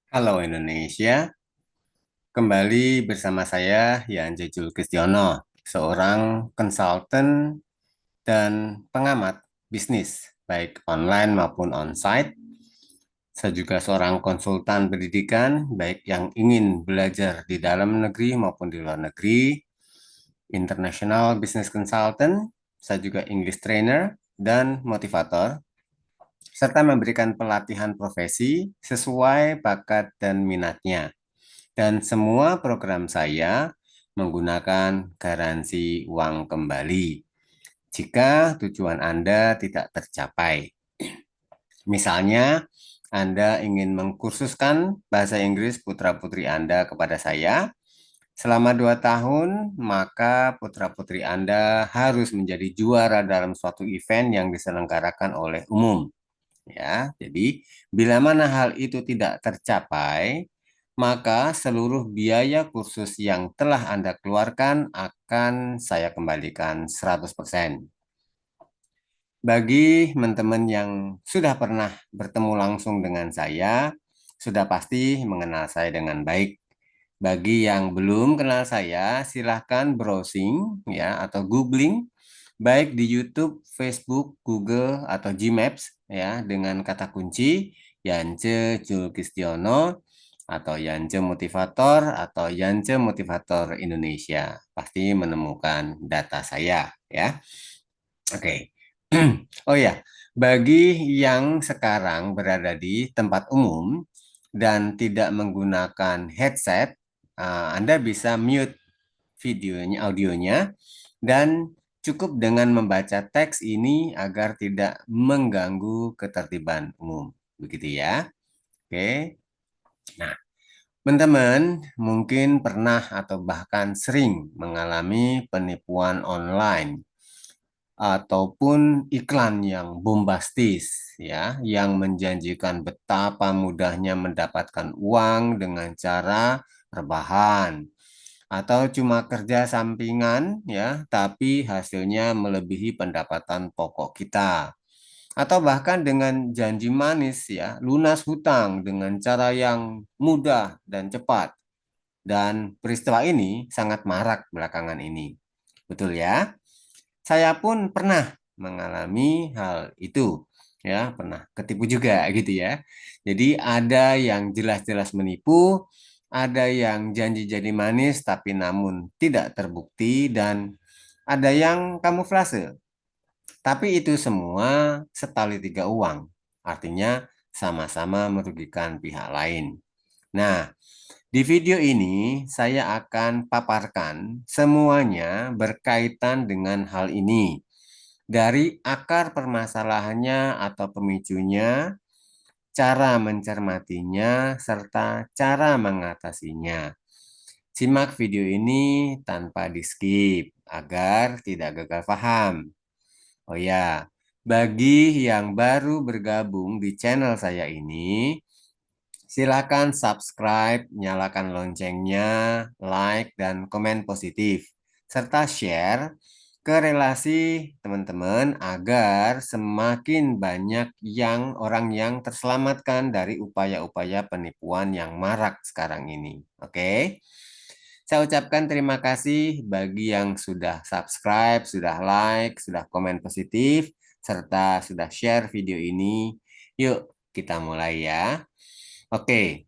Halo Indonesia, kembali bersama saya Yanje Julkistiono, seorang konsultan dan pengamat bisnis, baik online maupun onsite. Saya juga seorang konsultan pendidikan, baik yang ingin belajar di dalam negeri maupun di luar negeri, international business consultant, saya juga English trainer dan motivator, serta memberikan pelatihan profesi sesuai bakat dan minatnya. Dan semua program saya menggunakan garansi uang kembali jika tujuan Anda tidak tercapai. Misalnya, Anda ingin mengkursuskan bahasa Inggris putra-putri Anda kepada saya selama 2 tahun, maka putra-putri Anda harus menjadi juara dalam suatu event yang diselenggarakan oleh umum. Ya, jadi bila mana hal itu tidak tercapai, maka seluruh biaya kursus yang telah Anda keluarkan akan saya kembalikan 100%. Bagi teman-teman yang sudah pernah bertemu langsung dengan saya, sudah pasti mengenal saya dengan baik. Bagi yang belum kenal saya, silahkan browsing ya atau googling baik di YouTube, Facebook, Google atau Gmaps ya dengan kata kunci Yance Julkistiono atau Yance Motivator atau Yance Motivator Indonesia. Pasti menemukan data saya ya. Oke. Oh ya, bagi yang sekarang berada di tempat umum dan tidak menggunakan headset, Anda bisa mute videonya, audionya, dan cukup dengan membaca teks ini agar tidak mengganggu ketertiban umum. Begitu ya. Oke. Nah, teman-teman mungkin pernah atau bahkan sering mengalami penipuan online ataupun iklan yang bombastis ya, yang menjanjikan betapa mudahnya mendapatkan uang dengan cara rebahan atau cuma kerja sampingan ya, tapi hasilnya melebihi pendapatan pokok kita. Atau bahkan dengan janji manis ya, lunas hutang dengan cara yang mudah dan cepat. Dan peristiwa ini sangat marak belakangan ini. Betul ya? Saya pun pernah mengalami hal itu. Ya, pernah ketipu juga gitu ya. Jadi ada yang jelas-jelas menipu, ada yang janji jadi manis tapi namun tidak terbukti dan ada yang kamuflase. Tapi itu semua setali tiga uang. Artinya sama-sama merugikan pihak lain. Nah, di video ini saya akan paparkan semuanya berkaitan dengan hal ini. Dari akar permasalahannya atau pemicunya, cara mencermatinya, serta cara mengatasinya. Simak video ini tanpa di-skip agar tidak gagal paham. Oh ya, bagi yang baru bergabung di channel saya ini, silakan subscribe, nyalakan loncengnya, like, dan komen positif, serta share ke relasi teman-teman agar semakin banyak orang yang terselamatkan dari upaya-upaya penipuan yang marak sekarang ini. Oke? Saya ucapkan terima kasih bagi yang sudah subscribe, sudah like, sudah komen positif, serta sudah share video ini. Yuk, kita mulai ya. Oke,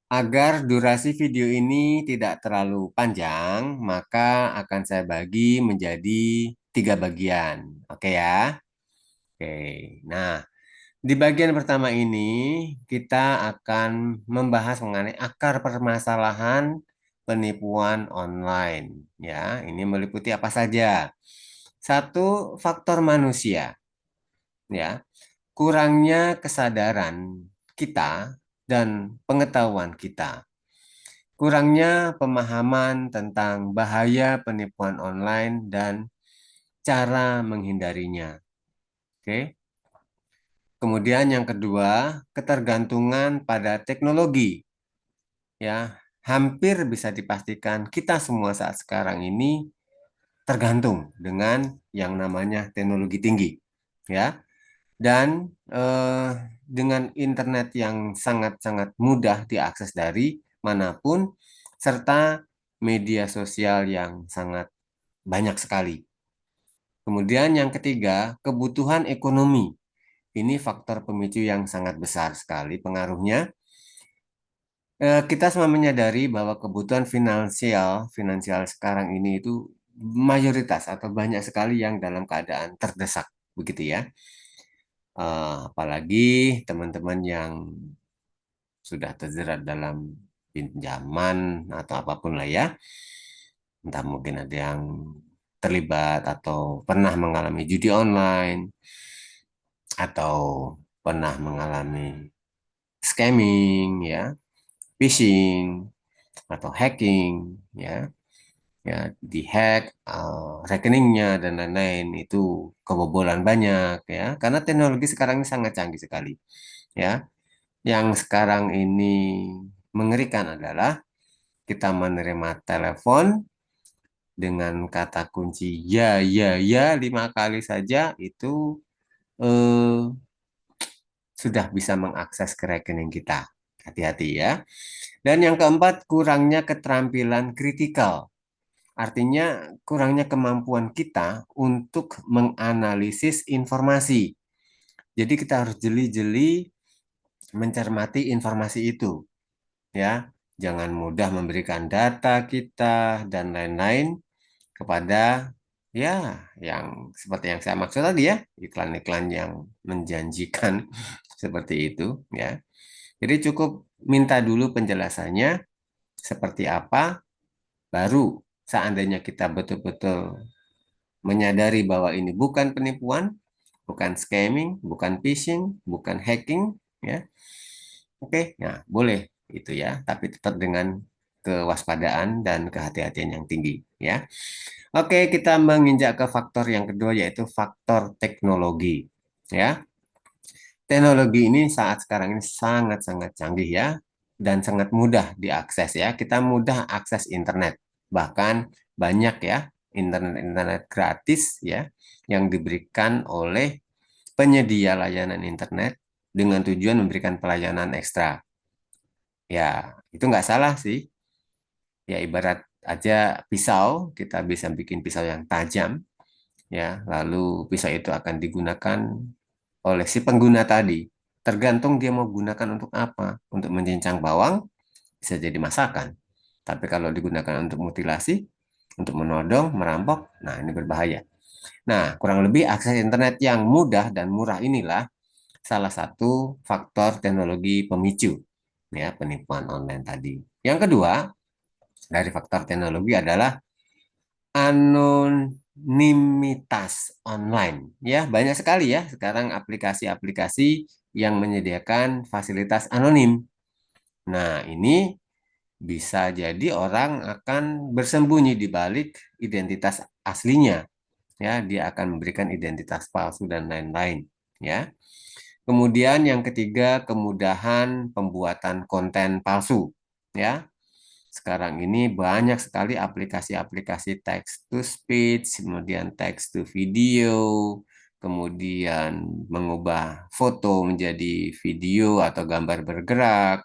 agar durasi video ini tidak terlalu panjang, maka akan saya bagi menjadi 3 bagian. Oke ya. Oke, nah di bagian pertama ini kita akan membahas mengenai akar permasalahan penipuan online. Ya, ini meliputi apa saja? Satu, faktor manusia. Ya, kurangnya kesadaran kita dan pengetahuan kita. Kurangnya pemahaman tentang bahaya penipuan online dan cara menghindarinya. Oke. Kemudian yang kedua, ketergantungan pada teknologi. Ya, hampir bisa dipastikan kita semua saat sekarang ini tergantung dengan yang namanya teknologi tinggi. Ya, Dan dengan internet yang sangat-sangat mudah diakses dari manapun, serta media sosial yang sangat banyak sekali. Kemudian yang ketiga, kebutuhan ekonomi. Ini faktor pemicu yang sangat besar sekali pengaruhnya. Kita semua menyadari bahwa kebutuhan finansial sekarang ini itu mayoritas atau banyak sekali yang dalam keadaan terdesak, begitu ya. Apalagi teman-teman yang sudah terjerat dalam pinjaman atau apapun lah ya. Entah mungkin ada yang terlibat atau pernah mengalami judi online atau pernah mengalami scamming ya, phishing atau hacking ya, ya dihack rekeningnya dan lain-lain itu kebobolan banyak ya, karena teknologi sekarang ini sangat canggih sekali ya. Yang sekarang ini mengerikan adalah kita menerima telepon dengan kata kunci ya ya ya 5 kali saja itu eh, sudah bisa mengakses ke rekening kita. Hati-hati ya. Dan yang keempat, kurangnya keterampilan kritikal. Artinya kurangnya kemampuan kita untuk menganalisis informasi. Jadi kita harus jeli-jeli mencermati informasi itu, ya. Jangan mudah memberikan data kita dan lain-lain kepada ya yang seperti yang saya maksud tadi ya, iklan-iklan yang menjanjikan seperti itu, ya. Jadi cukup minta dulu penjelasannya seperti apa, baru seandainya kita betul-betul menyadari bahwa ini bukan penipuan, bukan scamming, bukan phishing, bukan hacking, ya. Oke, nah boleh itu ya, tapi tetap dengan kewaspadaan dan kehati-hatian yang tinggi, ya. Oke, kita menginjak ke faktor yang kedua yaitu faktor teknologi, ya. Teknologi ini saat sekarang ini sangat-sangat canggih ya dan sangat mudah diakses ya. Kita mudah akses internet. Bahkan banyak ya internet-internet gratis ya yang diberikan oleh penyedia layanan internet dengan tujuan memberikan pelayanan ekstra. Ya, itu nggak salah sih. Ya, ibarat aja pisau, kita bisa bikin pisau yang tajam ya, lalu pisau itu akan digunakan oleh si pengguna tadi. Tergantung dia mau gunakan untuk apa. Untuk mencincang bawang bisa jadi masakan. Tapi kalau digunakan untuk mutilasi, untuk menodong, merampok, nah ini berbahaya. Nah, kurang lebih akses internet yang mudah dan murah inilah salah satu faktor teknologi pemicu ya penipuan online tadi. Yang kedua, dari faktor teknologi adalah anonimitas online. Ya, banyak sekali ya sekarang aplikasi-aplikasi yang menyediakan fasilitas anonim. Nah, ini bisa jadi orang akan bersembunyi di balik identitas aslinya. Ya, dia akan memberikan identitas palsu dan lain-lain. Ya. Kemudian yang ketiga, kemudahan pembuatan konten palsu. Ya, sekarang ini banyak sekali aplikasi-aplikasi text to speech, kemudian text to video, kemudian mengubah foto menjadi video atau gambar bergerak.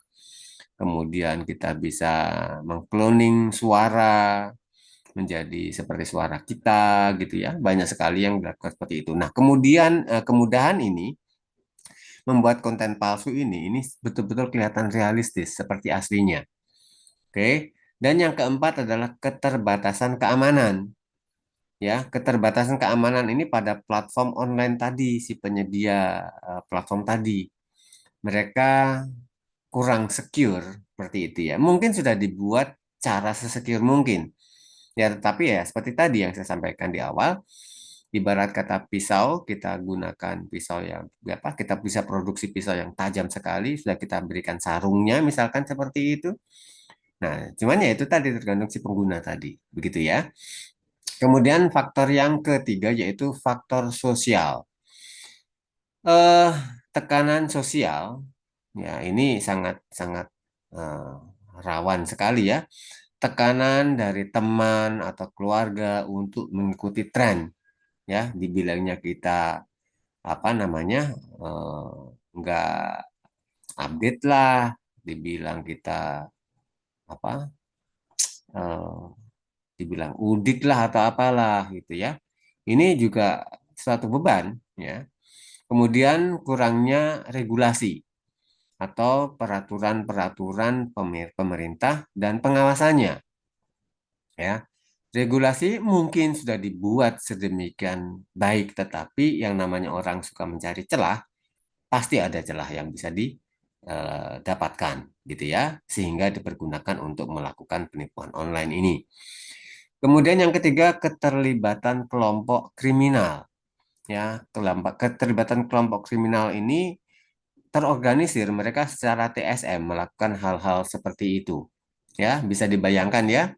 Kemudian kita bisa mengcloning suara menjadi seperti suara kita gitu ya. Banyak sekali yang dilakukan seperti itu. Nah, kemudian kemudahan ini membuat konten palsu ini betul-betul kelihatan realistis seperti aslinya. Oke. Dan yang keempat adalah keterbatasan keamanan. Ya, keterbatasan keamanan ini pada platform online tadi, si penyedia platform tadi. Mereka kurang secure seperti itu ya. Mungkin sudah dibuat cara sesecure mungkin. Ya, tetapi ya seperti tadi yang saya sampaikan di awal, ibarat kata pisau, kita gunakan pisau yang apa? Kita bisa produksi pisau yang tajam sekali, sudah kita berikan sarungnya misalkan seperti itu. Nah, cuman ya itu tadi tergantung si pengguna tadi, begitu ya. Kemudian faktor yang ketiga yaitu faktor sosial. Eh, Tekanan sosial, ya ini sangat sangat eh, rawan sekali ya. Tekanan dari teman atau keluarga untuk mengikuti tren, ya, dibilangnya kita apa namanya, nggak update lah, dibilang kita apa, eh, dibilang udik lah atau apalah gitu ya. Ini juga suatu beban ya. Kemudian kurangnya regulasi atau peraturan-peraturan pemerintah dan pengawasannya ya. Regulasi mungkin sudah dibuat sedemikian baik, tetapi yang namanya orang suka mencari celah, pasti ada celah yang bisa didapatkan gitu ya, sehingga dipergunakan untuk melakukan penipuan online ini. Kemudian yang ketiga, keterlibatan kelompok kriminal. Ya, keterlibatan kelompok kriminal ini terorganisir, mereka secara TSM melakukan hal-hal seperti itu. Ya, bisa dibayangkan ya.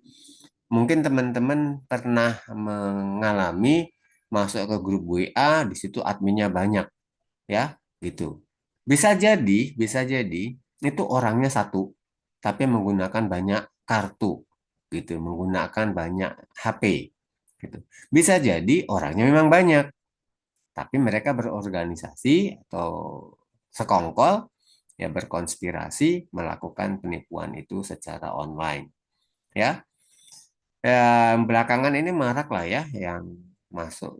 Mungkin teman-teman pernah mengalami masuk ke grup WA, di situ adminnya banyak, ya, gitu. Bisa jadi itu orangnya satu, tapi menggunakan banyak kartu, gitu, menggunakan banyak HP, gitu. Bisa jadi orangnya memang banyak, tapi mereka berorganisasi atau sekongkol, ya berkonspirasi melakukan penipuan itu secara online, ya. Belakangan ini marak lah ya yang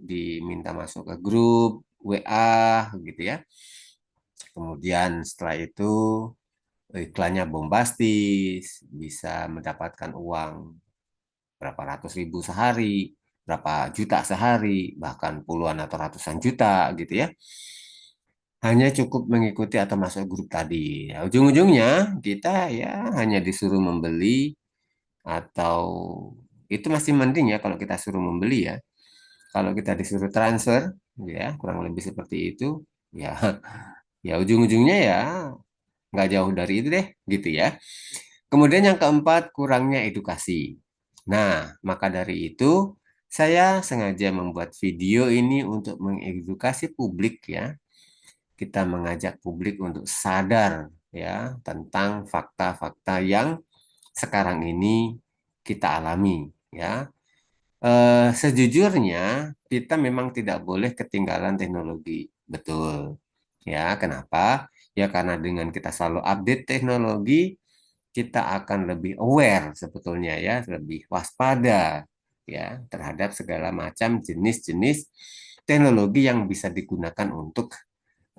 diminta masuk ke grup WA gitu ya. Kemudian setelah itu iklannya bombastis, bisa mendapatkan uang berapa ratus ribu sehari, berapa juta sehari, bahkan puluhan atau ratusan juta gitu ya. Hanya cukup mengikuti atau masuk grup tadi. Ya, ujung-ujungnya kita ya hanya disuruh membeli, atau itu masih mending ya kalau kita suruh membeli ya. Kalau kita disuruh transfer, ya kurang lebih seperti itu, ya ya ujung-ujungnya ya nggak jauh dari itu deh, gitu ya. Kemudian yang keempat, kurangnya edukasi. Nah, maka dari itu saya sengaja membuat video ini untuk mengedukasi publik ya. Kita mengajak publik untuk sadar ya tentang fakta-fakta yang sekarang ini kita alami ya. Sejujurnya kita memang tidak boleh ketinggalan teknologi. Betul. Ya, kenapa? Ya karena dengan kita selalu update teknologi, kita akan lebih aware sebetulnya ya, lebih waspada ya terhadap segala macam jenis-jenis teknologi yang bisa digunakan untuk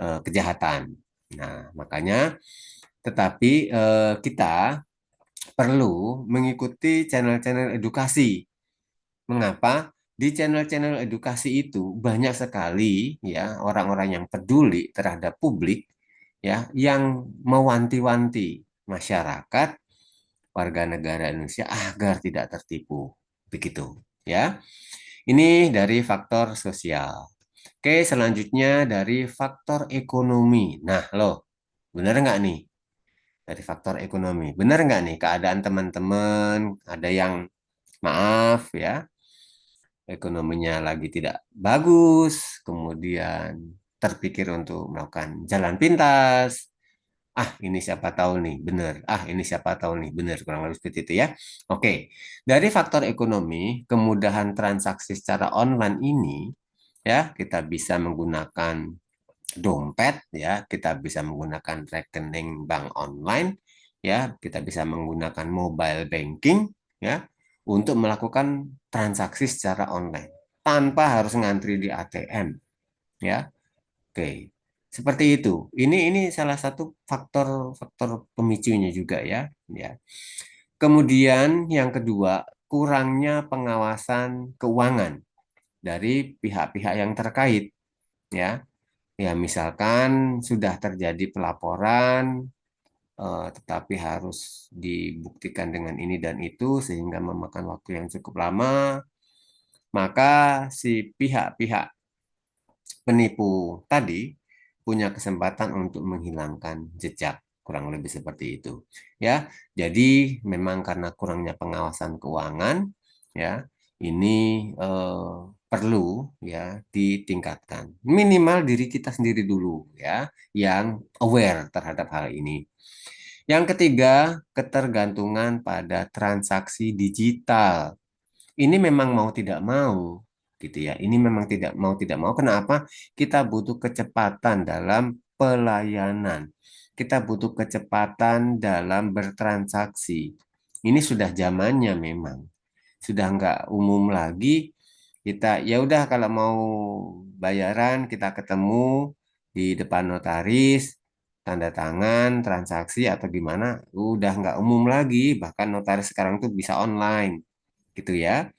kejahatan. Nah, makanya tetapi kita perlu mengikuti channel-channel edukasi. Mengapa? Di channel-channel edukasi itu banyak sekali ya orang-orang yang peduli terhadap publik ya yang mewanti-wanti masyarakat, warga negara Indonesia agar tidak tertipu. Begitu ya. Ini dari faktor sosial. Oke, selanjutnya dari faktor ekonomi. Nah, loh, benar nggak nih? Dari faktor ekonomi. Benar nggak nih keadaan teman-teman? Ada yang maaf ya, ekonominya lagi tidak bagus, kemudian terpikir untuk melakukan jalan pintas. Ah, ini siapa tahu nih, benar. Ah, ini siapa tahu nih, benar. Kurang lebih seperti itu ya. Oke, dari faktor ekonomi, kemudahan transaksi secara online ini, ya, kita bisa menggunakan dompet, ya, kita bisa menggunakan rekening bank online, ya, kita bisa menggunakan mobile banking, ya, untuk melakukan transaksi secara online tanpa harus ngantri di ATM, ya. Oke, seperti itu. Ini salah satu faktor-faktor pemicunya juga ya, ya. Kemudian yang kedua, kurangnya pengawasan keuangan dari pihak-pihak yang terkait, ya. Ya, misalkan sudah terjadi pelaporan, tetapi harus dibuktikan dengan ini dan itu sehingga memakan waktu yang cukup lama, maka si pihak-pihak penipu tadi punya kesempatan untuk menghilangkan jejak, kurang lebih seperti itu ya. Jadi memang karena kurangnya pengawasan keuangan ya, ini eh, perlu ya ditingkatkan, minimal diri kita sendiri dulu ya yang aware terhadap hal ini. Yang ketiga, ketergantungan pada transaksi digital. Ini memang mau tidak mau gitu ya. Ini memang tidak mau. Kenapa? Kita butuh kecepatan dalam pelayanan. Kita butuh kecepatan dalam bertransaksi. Ini sudah zamannya memang. Sudah nggak umum lagi. Kita ya udah kalau mau bayaran kita ketemu di depan notaris, tanda tangan, transaksi atau gimana, udah nggak umum lagi. Bahkan notaris sekarang tuh bisa online, gitu ya.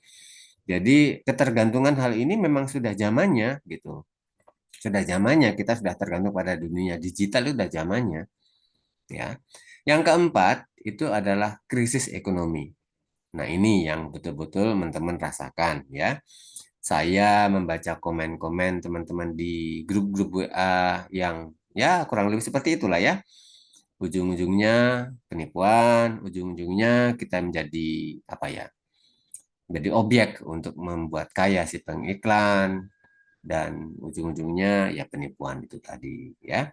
Jadi ketergantungan hal ini memang sudah zamannya, gitu. Sudah zamannya kita sudah tergantung pada dunia digital, itu sudah zamannya, ya. Yang keempat itu adalah krisis ekonomi. Nah, ini yang betul-betul teman-teman rasakan, ya. Saya membaca komen-komen teman-teman di grup-grup WA yang ya kurang lebih seperti itulah ya. Ujung-ujungnya penipuan, ujung-ujungnya kita menjadi apa ya? Menjadi objek untuk membuat kaya si pengiklan dan ujung-ujungnya ya penipuan itu tadi ya.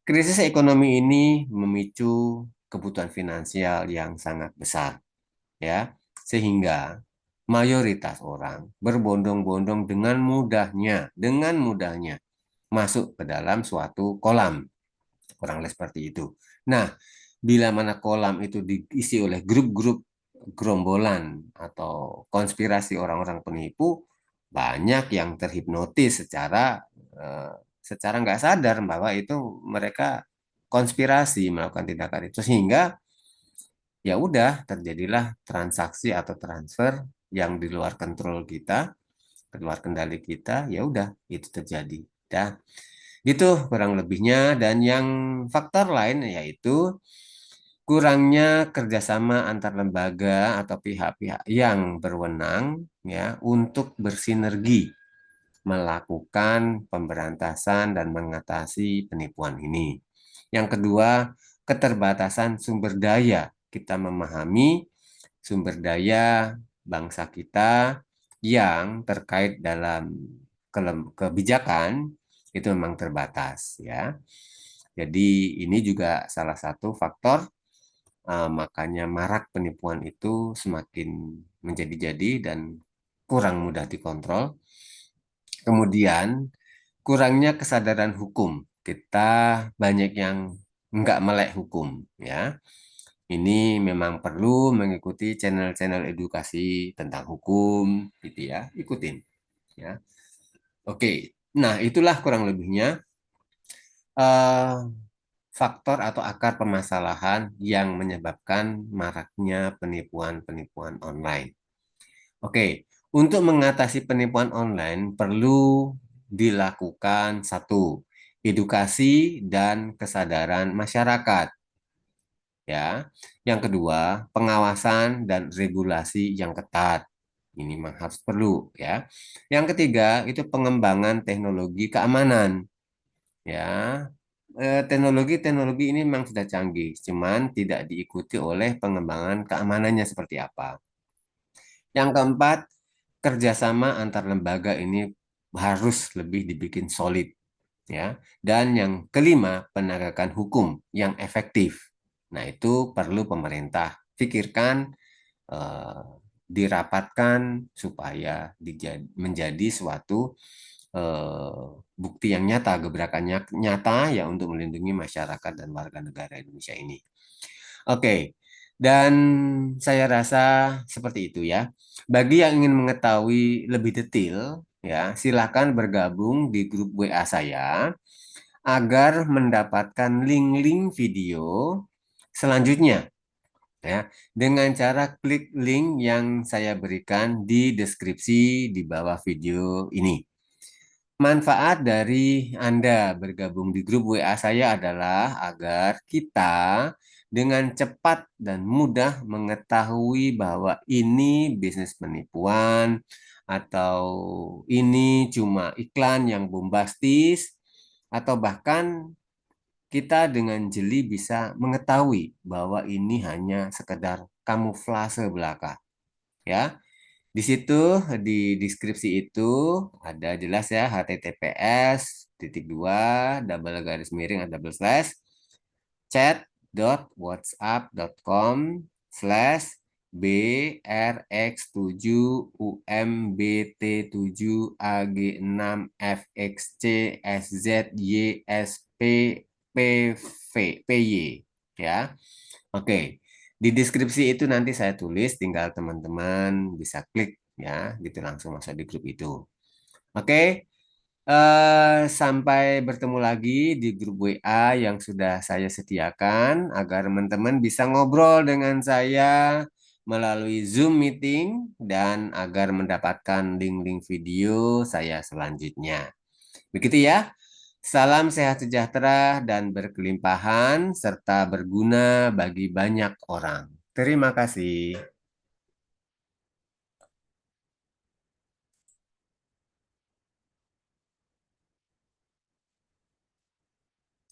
Krisis ekonomi ini memicu kebutuhan finansial yang sangat besar ya, sehingga mayoritas orang berbondong-bondong dengan mudahnya masuk ke dalam suatu kolam, kurang lebih seperti itu. Nah, bila mana kolam itu diisi oleh grup-grup gerombolan atau konspirasi orang-orang penipu, banyak yang terhipnotis eh, secara nggak sadar bahwa itu mereka konspirasi melakukan tindakan itu, sehingga ya udah terjadilah transaksi atau transfer yang di luar kontrol kita, di luar kendali kita, ya udah itu terjadi. Dah, gitu kurang lebihnya. Dan yang faktor lain yaitu kurangnya kerjasama antar lembaga atau pihak-pihak yang berwenang ya untuk bersinergi melakukan pemberantasan dan mengatasi penipuan ini. Yang kedua, keterbatasan sumber daya. Kita memahami sumber daya bangsa kita yang terkait dalam kebijakan itu memang terbatas ya. Jadi ini juga salah satu faktor, makanya marak penipuan itu semakin menjadi-jadi dan kurang mudah dikontrol. Kemudian kurangnya kesadaran hukum. Kita banyak yang nggak melek hukum ya. Ini memang perlu mengikuti channel-channel edukasi tentang hukum gitu ya. Ikutin ya. Oke. Nah, itulah kurang lebihnya eh, faktor atau akar permasalahan yang menyebabkan maraknya penipuan-penipuan online. Oke, untuk mengatasi penipuan online perlu dilakukan satu, edukasi dan kesadaran masyarakat, ya. Yang kedua, pengawasan dan regulasi yang ketat. Ini memang harus perlu, ya. Yang ketiga, itu pengembangan teknologi keamanan, ya. Teknologi-teknologi ini memang sudah canggih, cuman tidak diikuti oleh pengembangan keamanannya seperti apa. Yang keempat, kerjasama antar lembaga ini harus lebih dibikin solid, ya. Dan yang kelima, penegakan hukum yang efektif. Nah, itu perlu pemerintah pikirkan, eh, dirapatkan supaya menjadi suatu bukti yang nyata, gebrakan nyata ya untuk melindungi masyarakat dan warga negara Indonesia ini. Oke, dan saya rasa seperti itu ya. Bagi yang ingin mengetahui lebih detail, ya silakan bergabung di grup WA saya agar mendapatkan link-link video selanjutnya, ya, dengan cara klik link yang saya berikan di deskripsi di bawah video ini. Manfaat dari Anda bergabung di grup WA saya adalah agar kita dengan cepat dan mudah mengetahui bahwa ini bisnis penipuan atau ini cuma iklan yang bombastis, atau bahkan kita dengan jeli bisa mengetahui bahwa ini hanya sekedar kamuflase belaka, ya. Di situ di deskripsi itu ada jelas ya, https titik dua double garis miring double slash chat.whatsapp.com slash BRX7 UMBT7 AG6 FXC SZY SP PV PY ya. Oke. Di deskripsi itu nanti saya tulis, tinggal teman-teman bisa klik ya, gitu langsung masuk di grup itu. Oke, sampai bertemu lagi di grup WA yang sudah saya sediakan agar teman-teman bisa ngobrol dengan saya melalui Zoom meeting dan agar mendapatkan link-link video saya selanjutnya. Begitu ya. Salam sehat sejahtera dan berkelimpahan serta berguna bagi banyak orang. Terima kasih.